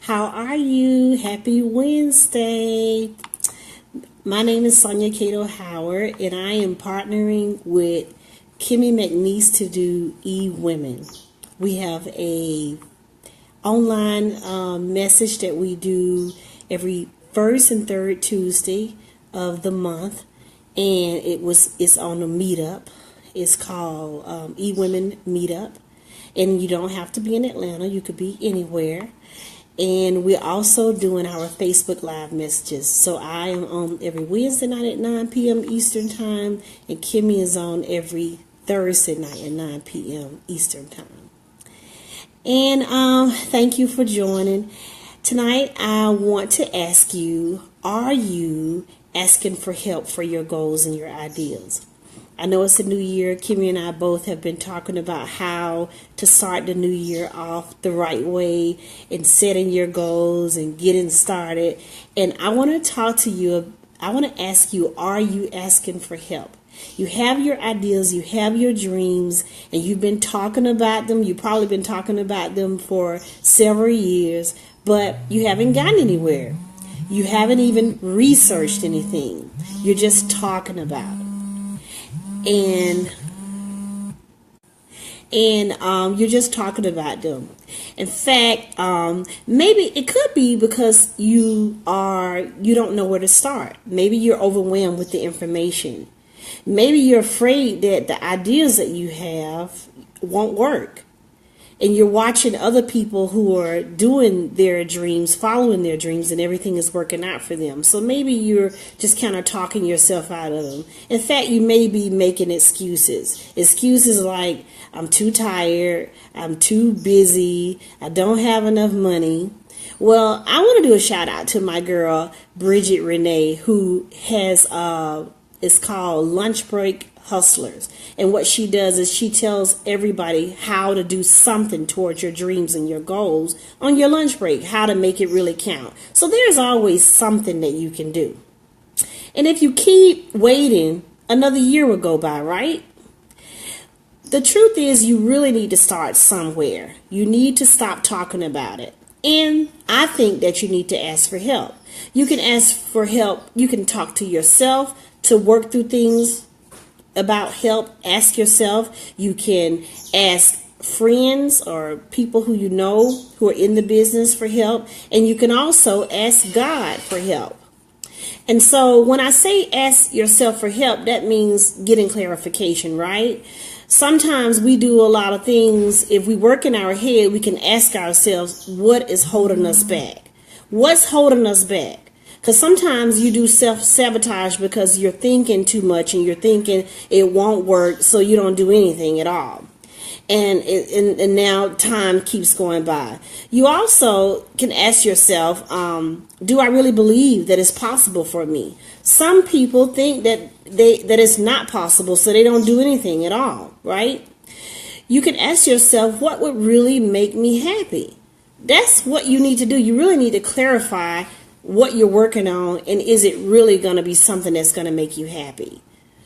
How are you? Happy Wednesday. My name is Sonia Cato Howard, and I am partnering with Kimmy McNeese to do E-Women. We have a online message that we do every first and third Tuesday of the month, and it's on a meetup. It's called E-Women Meetup, and you don't have to be in Atlanta. You could be anywhere. And we're also doing our Facebook Live messages. So I am on every Wednesday night at 9 p.m. Eastern Time, and Kimmy is on every Thursday night at 9 p.m. Eastern Time. And thank you for joining. Tonight I want to ask you, are you asking for help for your goals and your ideas? I know it's a new year. Kimmy and I both have been talking about how to start the new year off the right way and setting your goals and getting started. And I want to talk to you. I want to ask you, are you asking for help? You have your ideas, you have your dreams, and you've been talking about them. You've probably been talking about them for several years, but you haven't gotten anywhere. You haven't even researched anything. You're just talking about it. And you're just talking about them. In fact, maybe it could be because you don't know where to start. Maybe you're overwhelmed with the information. Maybe you're afraid that the ideas that you have won't work. And you're watching other people who are doing their dreams, following their dreams, and everything is working out for them. So maybe you're just kind of talking yourself out of them. In fact, you may be making excuses. Excuses like, I'm too tired, I'm too busy, I don't have enough money. Well, I want to do a shout out to my girl, Bridget Renee, who has, it's called Lunch Break Hustlers. And what she does is she tells everybody how to do something towards your dreams and your goals on your lunch break, how to make it really count. So there's always something that you can do. And if you keep waiting, another year will go by, right? The truth is, you really need to start somewhere. You need to stop talking about it. And I think that you need to ask for help. You can ask for help. You can talk to yourself to work through things about help. Ask yourself. You can ask friends or people who you know who are in the business for help. And you can also ask God for help. And so when I say ask yourself for help, that means getting clarification, right? Sometimes we do a lot of things. If we work in our head, we can ask ourselves, what is holding us back? What's holding us back? Because sometimes you do self-sabotage because you're thinking too much and you're thinking it won't work, so you don't do anything at all. And now time keeps going by. You also can ask yourself, do I really believe that it's possible for me? Some people think that it's not possible, so they don't do anything at all, right? You can ask yourself, what would really make me happy? That's what you need to do. You really need to clarify what you're working on, and is it really going to be something that's going to make you happy?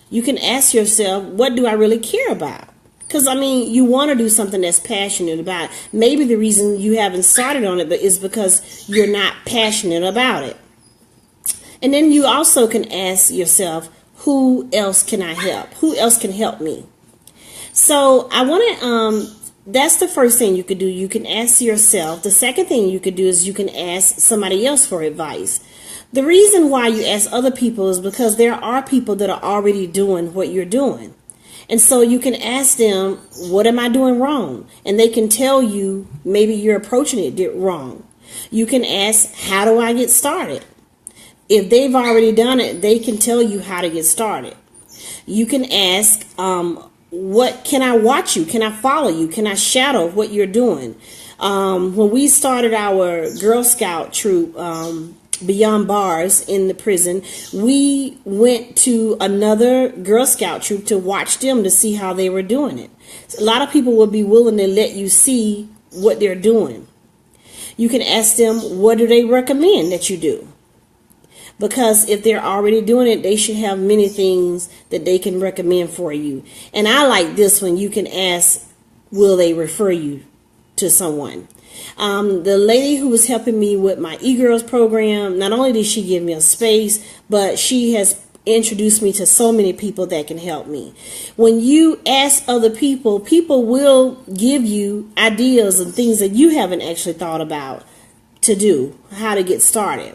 You can ask yourself, what do I really care about? Because, you want to do something that's passionate about. Maybe the reason you haven't started on it is because you're not passionate about it. And then you also can ask yourself, who else can I help? Who else can help me? So I want to that's the first thing you could do. You can ask yourself. The second thing you could do is you can ask somebody else for advice. The reason why you ask other people is because there are people that are already doing what you're doing. And so you can ask them, what am I doing wrong? And they can tell you maybe you're approaching it wrong. You can ask, how do I get started? If they've already done it, they can tell you how to get started. You can ask, what can I watch you? Can I follow you? Can I shadow what you're doing? When we started our Girl Scout troop, Beyond Bars in the prison, we went to another Girl Scout troop to watch them to see how they were doing it. A lot of people will be willing to let you see what they're doing. You can ask them, what do they recommend that you do? Because if they're already doing it, they should have many things that they can recommend for you. And I like this one. You can ask, will they refer you to someone. The lady who was helping me with my e-girls program, not only did she give me a space, but she has introduced me to so many people that can help me. When you ask other people, people will give you ideas and things that you haven't actually thought about to do, how to get started.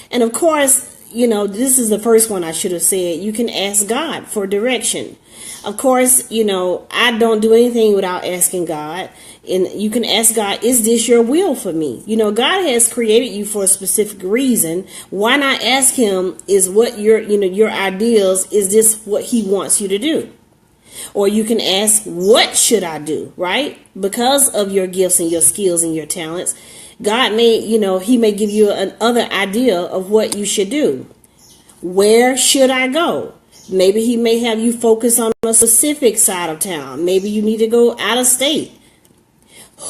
And of course, this is the first one I should have said. You can ask God for direction. Of course, I don't do anything without asking God. And you can ask God, is this your will for me? God has created you for a specific reason. Why not ask him, is what your ideals, is this what he wants you to do? Or you can ask, what should I do? Right? Because of your gifts and your skills and your talents, God may, he may give you another idea of what you should do. Where should I go? Maybe he may have you focus on a specific side of town. Maybe you need to go out of state.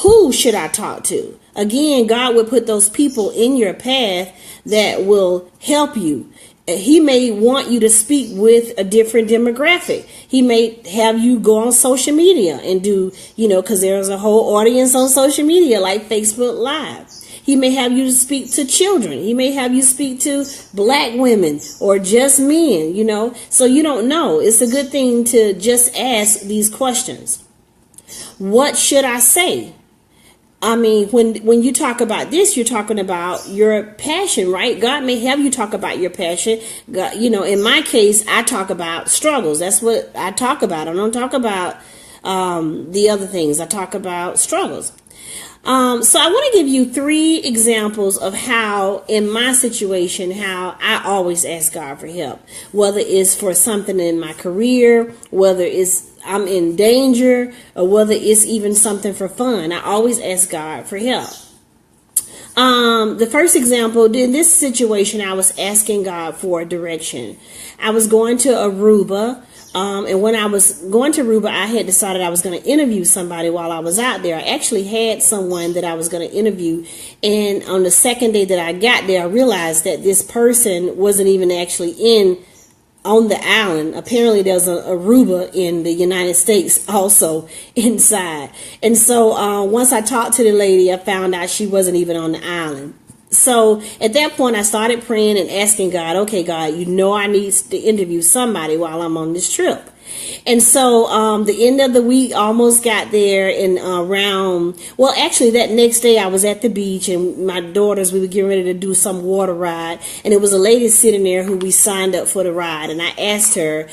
Who should I talk to? Again, God will put those people in your path that will help you. He may want you to speak with a different demographic. He may have you go on social media and do, because there's a whole audience on social media like Facebook Live. He may have you to speak to children. He may have you speak to black women or just men, So you don't know. It's a good thing to just ask these questions. What should I say? I mean, when you talk about this, you're talking about your passion, right? God may have you talk about your passion. God, in my case, I talk about struggles. That's what I talk about. I don't talk about the other things. I talk about struggles. So I want to give you 3 examples of how, in my situation, how I always ask God for help, whether it's for something in my career, whether it's I'm in danger, or whether it's even something for fun. I always ask God for help. The first example, in this situation, I was asking God for direction. I was going to Aruba. And when I was going to Aruba, I had decided I was going to interview somebody while I was out there. I actually had someone that I was going to interview. And on the second day that I got there, I realized that this person wasn't even actually on the island. Apparently there's a Aruba in the United States also inside. And so once I talked to the lady, I found out she wasn't even on the island. So at that point, I started praying and asking God, okay, God, I need to interview somebody while I'm on this trip. And so the end of the week almost got there, and actually that next day I was at the beach, and my daughters, we were getting ready to do some water ride, and it was a lady sitting there who we signed up for the ride, and I asked her,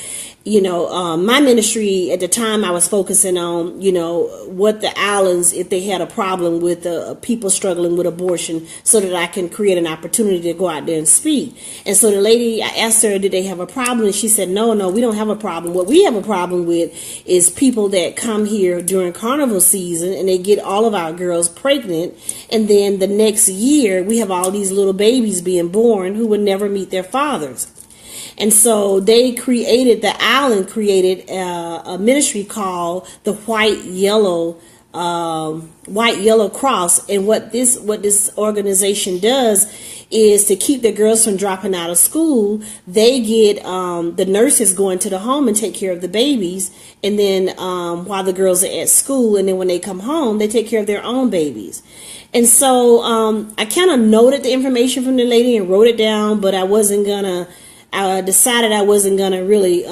my ministry at the time, I was focusing on, what the islands, if they had a problem with people struggling with abortion, so that I can create an opportunity to go out there and speak. And so the lady, I asked her, did they have a problem? And she said, no, we don't have a problem. What we have a problem with is people that come here during carnival season and they get all of our girls pregnant. And then the next year, we have all these little babies being born who would never meet their fathers. And so the island created a ministry called the White Yellow Cross. And what this organization does is to keep the girls from dropping out of school. They get the nurses go into the home and take care of the babies. And then while the girls are at school, and then when they come home, they take care of their own babies. And so I kind of noted the information from the lady and wrote it down, but I decided I wasn't going to really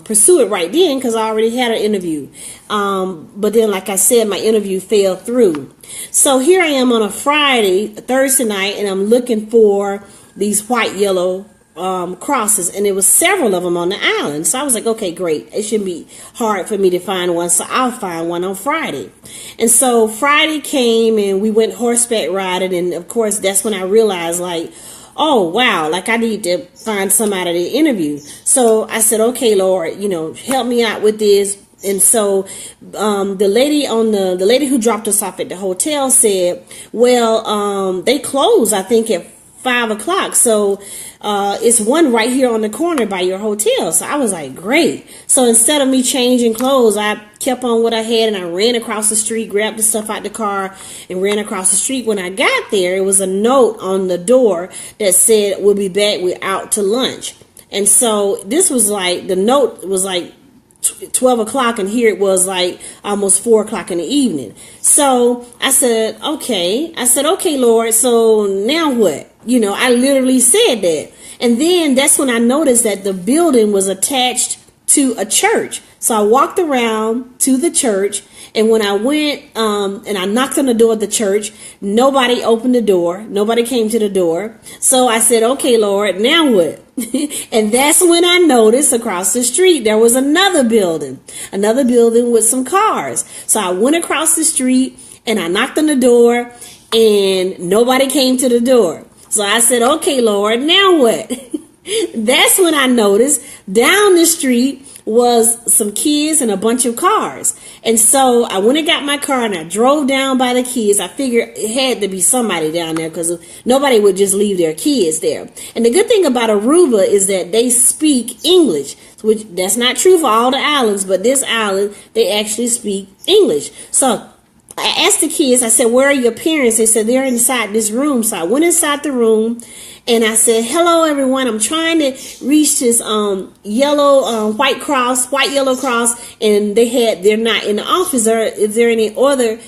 pursue it right then because I already had an interview. But then, like I said, my interview fell through. So here I am on a Thursday night, and I'm looking for these white, yellow crosses. And there was several of them on the island. So I was like, okay, great. It shouldn't be hard for me to find one. So I'll find one on Friday. And so Friday came, and we went horseback riding. And, of course, that's when I realized, oh, wow, I need to find somebody to interview. So I said, okay, Lord, help me out with this. And so the lady who dropped us off at the hotel said, well, they close, I think, at 5:00. So it's one right here on the corner by your hotel. So I was like, great. So instead of me changing clothes, I kept on what I had, and I ran across the street, grabbed the stuff out the car, and ran across the street. When I got there, it was a note on the door that said, we'll be back, we're out to lunch. And so this was the note was 12 o'clock, and here it was like almost 4 o'clock in the evening. So I said, okay, Lord, so now what? I literally said that. And then that's when I noticed that the building was attached to a church. So I walked around to the church, and when I went and I knocked on the door of the church, nobody opened the door. Nobody came to the door. So I said, okay, Lord, now what? And that's when I noticed across the street there was another building with some cars. So I went across the street and I knocked on the door, and nobody came to the door. So I said, okay, Lord, now what? That's when I noticed down the street was some kids and a bunch of cars. And so I went and got my car and I drove down by the kids. I figured it had to be somebody down there because nobody would just leave their kids there. And the good thing about Aruba is that they speak English, which that's not true for all the islands, but this island, they actually speak English. So I asked the kids, I said, where are your parents? They said, they're inside this room. So I went inside the room and I said, hello, everyone. I'm trying to reach this yellow white yellow cross. And they're not in the office. Is there any other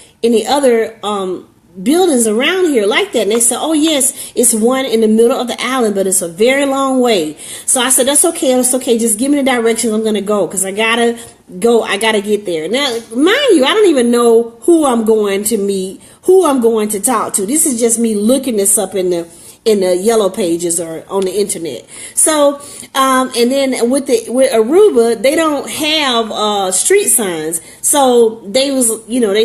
buildings around here like that? And they said, oh, yes, it's one in the middle of the island, but it's a very long way. So I said, that's okay. Just give me the directions. I'm going to go because I got to get there. Now, mind you, I don't even know who I'm going to meet, who I'm going to talk to. This is just me looking this up in the yellow pages or on the internet. So, and then with Aruba, they don't have street signs. So they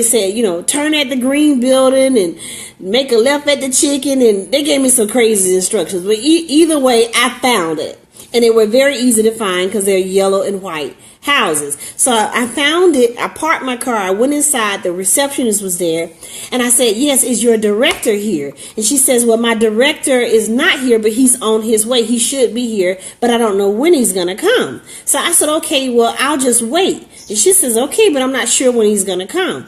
said, turn at the green building and make a left at the chicken. And they gave me some crazy instructions. But either way, I found it. And they were very easy to find because they're yellow and white houses. So I found it. I parked my car. I went inside. The receptionist was there. And I said, yes, is your director here? And she says, well, my director is not here, but he's on his way. He should be here, but I don't know when he's going to come. So I said, okay, well, I'll just wait. And she says, okay, but I'm not sure when he's going to come.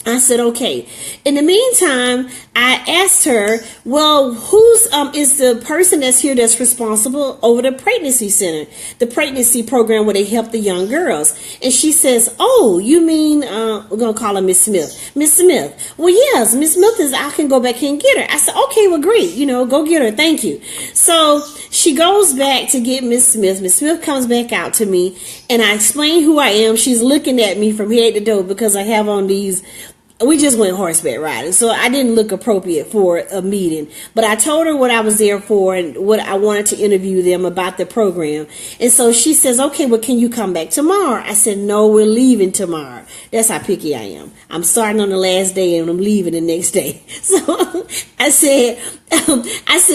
I said, okay. In the meantime, I asked her, well, who's is the person that's here that's responsible over the pregnancy center, the pregnancy program where they help the young girls? And she says, oh, you mean, we're going to call her Miss Smith. Miss Smith. Well, yes, Miss Smith is, I can go back and get her. I said, okay, well, great. Go get her. Thank you. So she goes back to get Miss Smith. Miss Smith comes back out to me and I explain who I am. She's looking at me from head to toe because I have on these. We just went horseback riding, so I didn't look appropriate for a meeting. But I told her what I was there for and what I wanted to interview them about the program. And so she says, okay, well, can you come back tomorrow? I said, no, we're leaving tomorrow. That's how picky I am. I'm starting on the last day and I'm leaving the next day. So I said,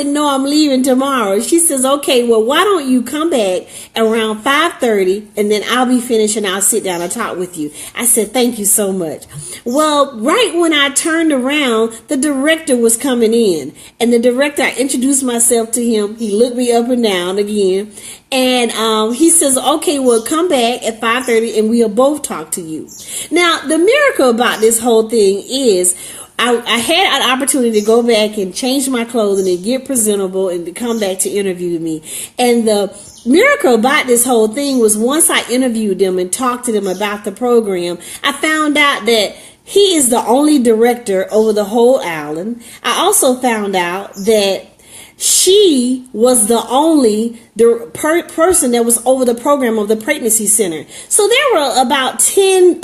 no, I'm leaving tomorrow. She says, okay, well, why don't you come back around 5:30 and then I'll be finished and I'll sit down and talk with you. I said, thank you so much. Well, right when I turned around, the director was coming in. And the director, I introduced myself to him. He looked me up and down again. And he says, okay, well, come back at 5:30 and we'll both talk to you. Now, the miracle about this whole thing is I had an opportunity to go back and change my clothing and get presentable and to come back to interview me. And the miracle about this whole thing was once I interviewed them and talked to them about the program, I found out that he is the only director over the whole island. I also found out that she was the only person that was over the program of the pregnancy center. So there were about 10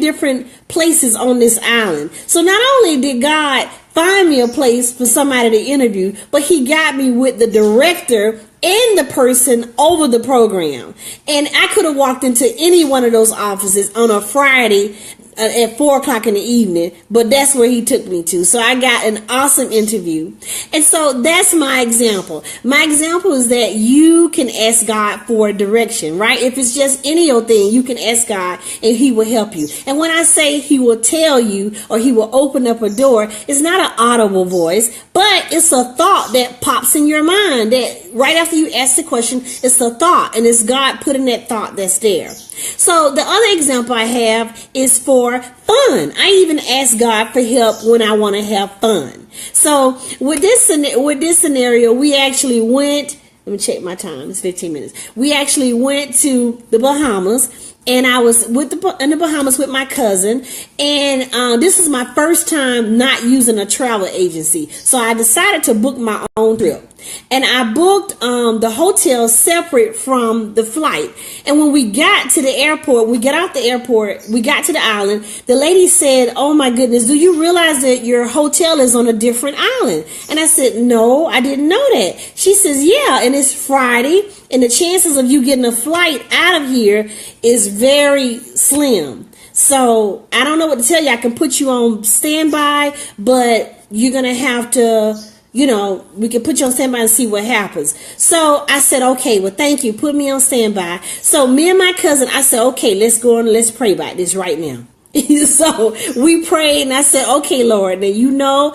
different places on this island. So not only did God find me a place for somebody to interview, but he got me with the director and the person over the program. And I could have walked into any one of those offices on a Friday at 4 o'clock in the evening, but that's where he took me to. So I got an awesome interview. And so that's my example. My example is that you can ask God for direction, right? If it's just any old thing, you can ask God and he will help you. And when I say he will tell you or he will open up a door, it's not an audible voice, but it's a thought that pops in your mind that right after you ask the question, it's a thought and it's God putting that thought that's there. So the other example I have is for fun. I even ask God for help when I want to have fun. So with this scenario, we actually went, let me check my time, it's 15 minutes. We actually went to the Bahamas and I was in the Bahamas with my cousin, and this is my first time not using a travel agency. So I decided to book my own trip, and I booked the hotel separate from the flight. And when we got to the airport, we got out the airport, we got to the island, the lady said, "Oh my goodness, do you realize that your hotel is on a different island?" And I said, "No, I didn't know that." She says, "Yeah, and it's Friday, and the chances of you getting a flight out of here is very slim. So I don't know what to tell you. I can put you on standby, but you're going to have to, we can put you on standby and see what happens." So I said, "Okay, well, thank you. Put me on standby." So me and my cousin, I said, "Okay, let's go and let's pray about this right now." So we prayed, and I said, "Okay, Lord, now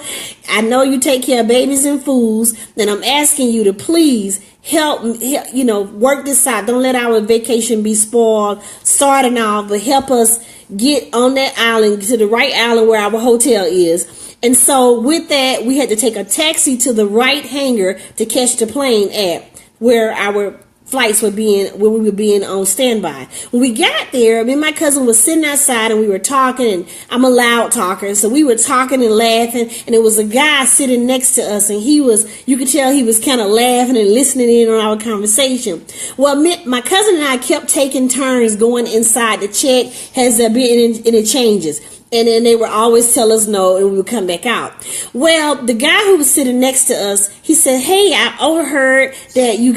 I know you take care of babies and fools, and I'm asking you to please help, work this out. Don't let our vacation be spoiled starting off, but help us get on that island, to the right island where our hotel is." And so with that, we had to take a taxi to the right hangar to catch the plane at where our flights were when we were being on standby. When we got there, me and my cousin was sitting outside, and we were talking, and I'm a loud talker, so we were talking and laughing, and it was a guy sitting next to us, and you could tell he was kind of laughing and listening in on our conversation. Well, my cousin and I kept taking turns going inside to check, has there been any changes? And then they would always tell us no, and we would come back out. Well, the guy who was sitting next to us, he said, "Hey, I overheard that you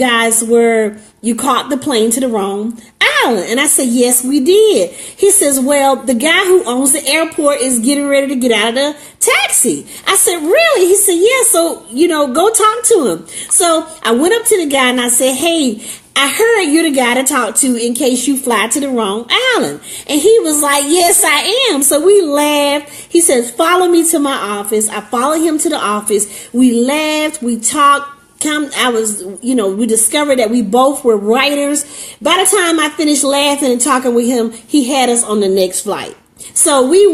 caught the plane to the wrong island." And I said, "Yes, we did." He says, "Well, the guy who owns the airport is getting ready to get out of the taxi." I said, "Really?" He said, "Yeah, so, go talk to him." So I went up to the guy and I said, "Hey, I heard you're the guy to talk to in case you fly to the wrong island." And he was like, "Yes, I am." So we laughed. He says, "Follow me to my office." I followed him to the office. We laughed. We talked. We discovered that we both were writers. By the time I finished laughing and talking with him, he had us on the next flight. So we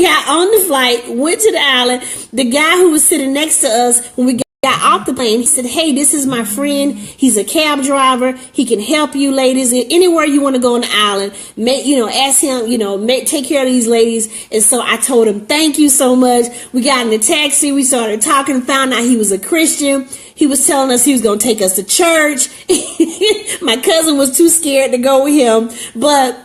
got on the flight, went to the island. The guy who was sitting next to us, when we got off the plane, he said, "Hey, this is my friend. He's a cab driver. He can help you ladies anywhere you want to go on the island. Ask him, take care of these ladies." And so I told him, "Thank you so much." We got in the taxi. We started talking, found out he was a Christian. He was telling us he was going to take us to church. My cousin was too scared to go with him, but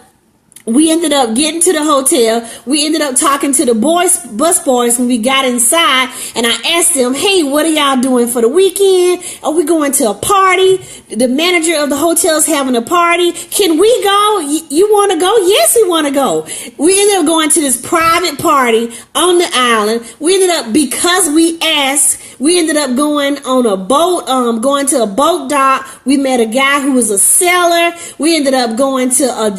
we ended up getting to the hotel. We ended up talking to the bus boys when we got inside, and I asked them, "Hey, what are y'all doing for the weekend? Are we going to a party? The manager of the hotel is having a party. Can we go? You want to go?" "Yes, we want to go." We ended up going to this private party on the island. We ended up, because we asked, we ended up going on a boat, going to a boat dock. We met a guy who was a sailor. We ended up going to a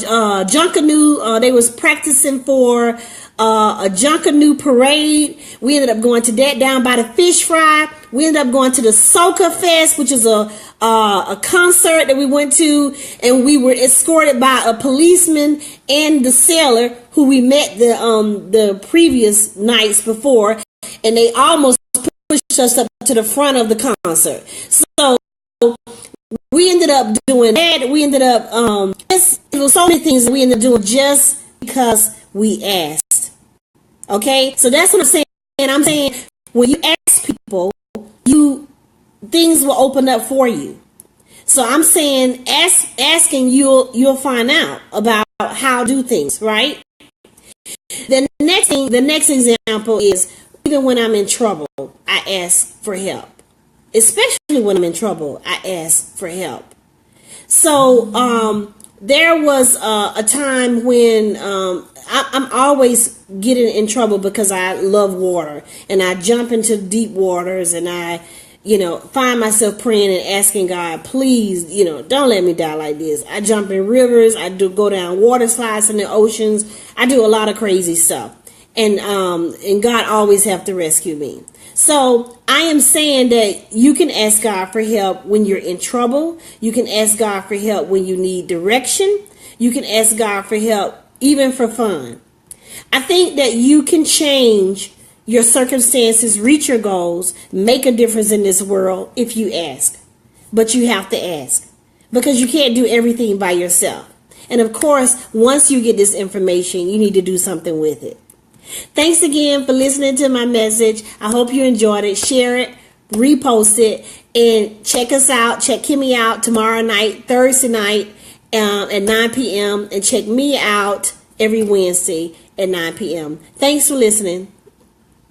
Junkanoo. They was practicing for a Junkanoo parade. We ended up going to that down by the fish fry. We ended up going to the Soca Fest, which is a concert that we went to, and we were escorted by a policeman and the sailor who we met the previous nights before, and they almost pushed us up to the front of the concert. So we ended up doing that. We ended up, it was so many things that we ended up doing just because we asked. Okay? So that's what I'm saying. And I'm saying, when you ask people, things will open up for you. So I'm saying, asking, you'll find out about how to do things, right? The next example is, even when I'm in trouble, I ask for help. Especially when I'm in trouble, I ask for help. So there was a time when I'm always getting in trouble because I love water, and I jump into deep waters, and I find myself praying and asking God, "Please, don't let me die like this." I jump in rivers. I go down water slides in the oceans. I do a lot of crazy stuff, and God always have to rescue me. So I am saying that you can ask God for help when you're in trouble. You can ask God for help when you need direction. You can ask God for help even for fun. I think that you can change your circumstances, reach your goals, make a difference in this world if you ask. But you have to ask, because you can't do everything by yourself. And of course, once you get this information, you need to do something with it. Thanks again for listening to my message. I hope you enjoyed it. Share it, repost it, and check us out. Check Kimmy out tomorrow night, Thursday night at 9 p.m. And check me out every Wednesday at 9 p.m. Thanks for listening.